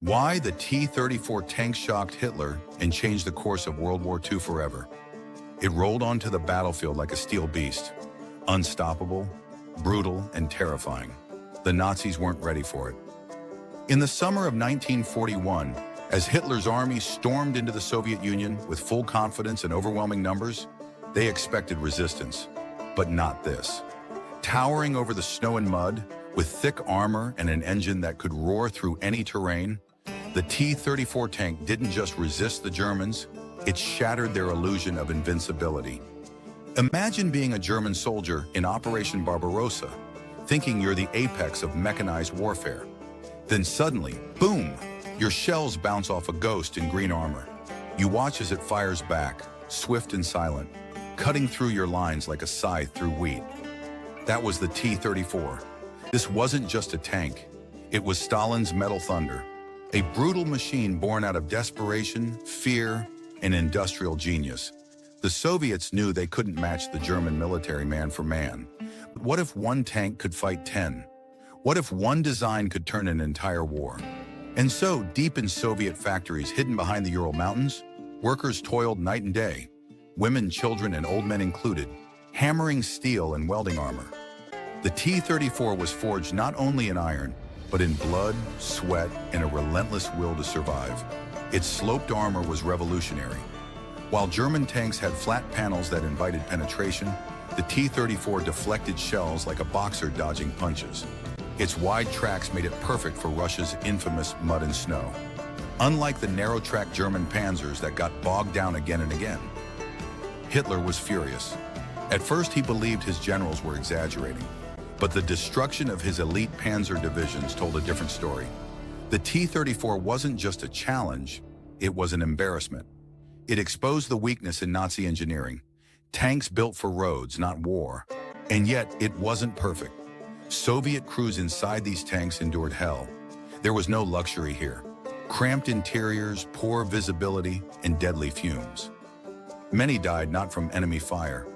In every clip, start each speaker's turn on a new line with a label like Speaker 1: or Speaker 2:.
Speaker 1: Why the T-34 tank shocked Hitler and changed the course of World War II forever. It rolled onto the battlefield like a steel beast, unstoppable, brutal, and terrifying. The Nazis weren't ready for it. In the summer of 1941, as Hitler's army stormed into the Soviet Union with full confidence and overwhelming numbers, they expected resistance, but not this. Towering over the snow and mud, with thick armor and an engine that could roar through any terrain, the T-34 tank didn't just resist the Germans, it shattered their illusion of invincibility. Imagine being a German soldier in Operation Barbarossa, thinking you're the apex of mechanized warfare. Then suddenly, boom, your shells bounce off a ghost in green armor. You watch as it fires back, swift and silent, cutting through your lines like a scythe through wheat. That was the T-34. This wasn't just a tank. It was Stalin's metal thunder, a brutal machine born out of desperation, fear, and industrial genius. The Soviets knew they couldn't match the German military man for man. But what if one tank could fight 10? What if one design could turn an entire war? And so, deep in Soviet factories hidden behind the Ural Mountains, workers toiled night and day, women, children, and old men included, hammering steel and welding armor. The T-34 was forged not only in iron, but in blood, sweat, and a relentless will to survive. Its sloped armor was revolutionary. While German tanks had flat panels that invited penetration, the T-34 deflected shells like a boxer dodging punches. Its wide tracks made it perfect for Russia's infamous mud and snow. Unlike the narrow-track German panzers that got bogged down again and again, Hitler was furious. At first, he believed his generals were exaggerating, but the destruction of his elite panzer divisions told a different story. The T-34 wasn't just a challenge, it was an embarrassment. It exposed the weakness in Nazi engineering. Tanks built for roads, not war. And yet, it wasn't perfect. Soviet crews inside these tanks endured hell. There was no luxury here. Cramped interiors, poor visibility, and deadly fumes. Many died not from enemy fire,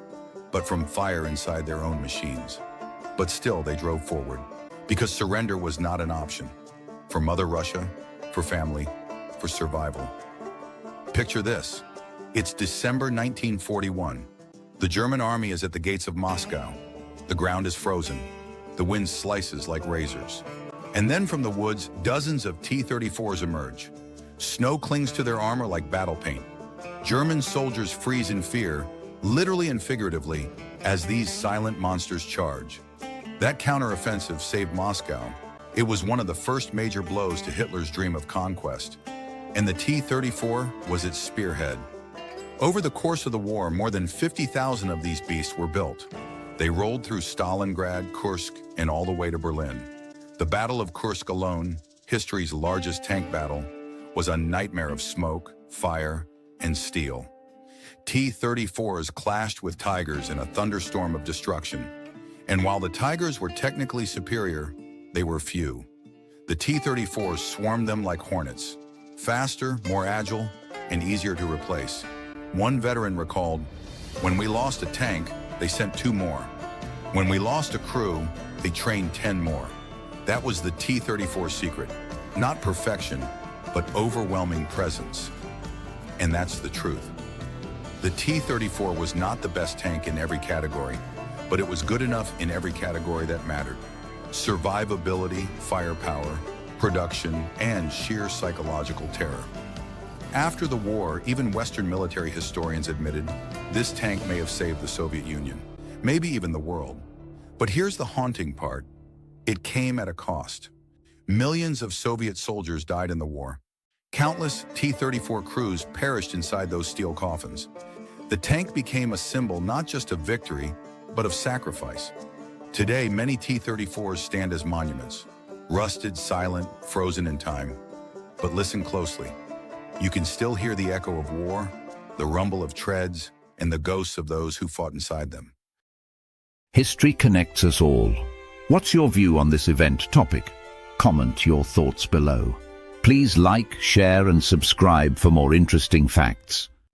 Speaker 1: but from fire inside their own machines. But still, they drove forward, because surrender was not an option. For Mother Russia, for family, for survival. Picture this. It's December 1941. The German army is at the gates of Moscow. The ground is frozen. The wind slices like razors. And then from the woods, dozens of T-34s emerge. Snow clings to their armor like battle paint. German soldiers freeze in fear, literally and figuratively, as these silent monsters charge. That counteroffensive saved Moscow. It was one of the first major blows to Hitler's dream of conquest. And the T-34 was its spearhead. Over the course of the war, more than 50,000 of these beasts were built. They rolled through Stalingrad, Kursk, and all the way to Berlin. The Battle of Kursk alone, history's largest tank battle, was a nightmare of smoke, fire, and steel. T-34s clashed with Tigers in a thunderstorm of destruction. And while the Tigers were technically superior, they were few. The T-34s swarmed them like hornets, faster, more agile, and easier to replace. One veteran recalled, "When we lost a tank, they sent 2 more. When we lost a crew, they trained 10 more." That was the T-34 secret. Not perfection, but overwhelming presence. And that's the truth. The T-34 was not the best tank in every category, but it was good enough in every category that mattered. Survivability, firepower, production, and sheer psychological terror. After the war, even Western military historians admitted this tank may have saved the Soviet Union, maybe even the world. But here's the haunting part. It came at a cost. Millions of Soviet soldiers died in the war. Countless T-34 crews perished inside those steel coffins. The tank became a symbol not just of victory, but of sacrifice. Today, many T-34s stand as monuments, rusted, silent, frozen in time. But listen closely. You can still hear the echo of war, the rumble of treads, and the ghosts of those who fought inside them.
Speaker 2: History connects us all. What's your view on this event topic? Comment your thoughts below. Please like, share, and subscribe for more interesting facts.